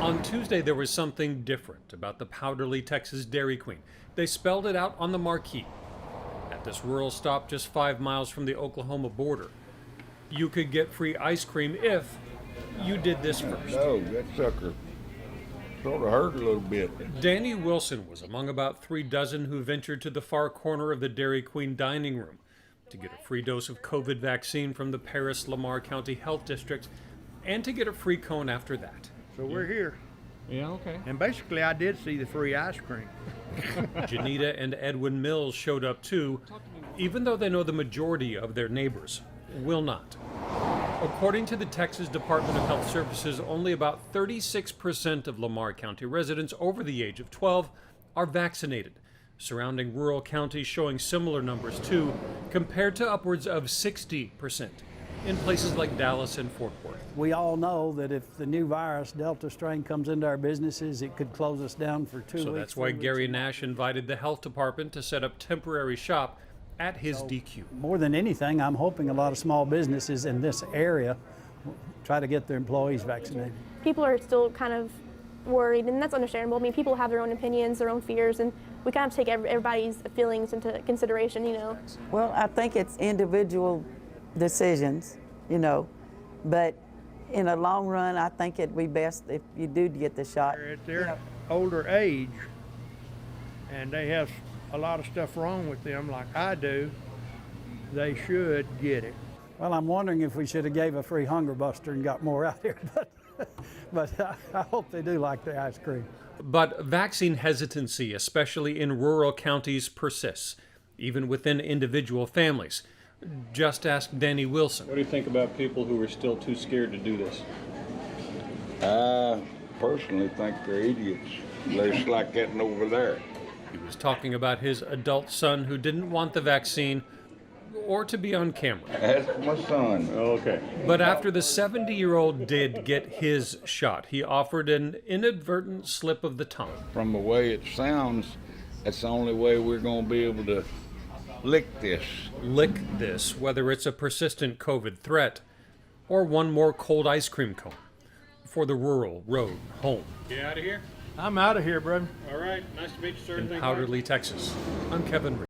On Tuesday, there was something different about the Powderly, Texas Dairy Queen. They spelled it out on the marquee. At this rural stop just 5 miles from the Oklahoma border, you could get free ice cream if you did this first. No, that sucker sort of hurt a little bit. Danny Wilson was among about 3 dozen who ventured to the far corner of the Dairy Queen dining room to get a free dose of COVID vaccine from the Paris-Lamar County Health District and to get a free cone after that. So we're here. Yeah, okay. And basically, I did see the free ice cream. Janita and Edwin Mills showed up too, even though they know the majority of their neighbors will not. According to the Texas Department of Health Services, only about 36% of Lamar County residents over the age of 12 are vaccinated. Surrounding rural counties showing similar numbers too, compared to upwards of 60% in places like Dallas and Fort Worth. We all know that if the new virus, Delta strain, comes into our businesses, it could close us down for 2 weeks. So that's why Gary Nash invited the health department to set up temporary shop at his DQ. More than anything, I'm hoping a lot of small businesses in this area try to get their employees vaccinated. People are still kind of worried, and that's understandable. I mean, people have their own opinions, their own fears, and we kind of take everybody's feelings into consideration, you know. Well, I think it's individual decisions, you know, but in the long run, I think it'd be best if you do get the shot. At their older age, and they have a lot of stuff wrong with them like I do, they should get it. Well, I'm wondering if we should have gave a free hunger buster and got more out here, but I hope they do like the ice cream. But vaccine hesitancy, especially in rural counties, persists, even within individual families. Just ask Danny Wilson. What do you think about people who are still too scared to do this? I personally think they're idiots. They're just like that over there. He was talking about his adult son who didn't want the vaccine or to be on camera. That's my son. Okay. But after the 70-year-old did get his shot, he offered an inadvertent slip of the tongue. From the way it sounds, that's the only way we're going to be able to lick this. Lick this, whether it's a persistent COVID threat or one more cold ice cream cone for the rural road home. Get out of here? I'm out of here, brother. All right. Nice to meet you, sir. In Thank you. Powderly, Texas, I'm Kevin Reed.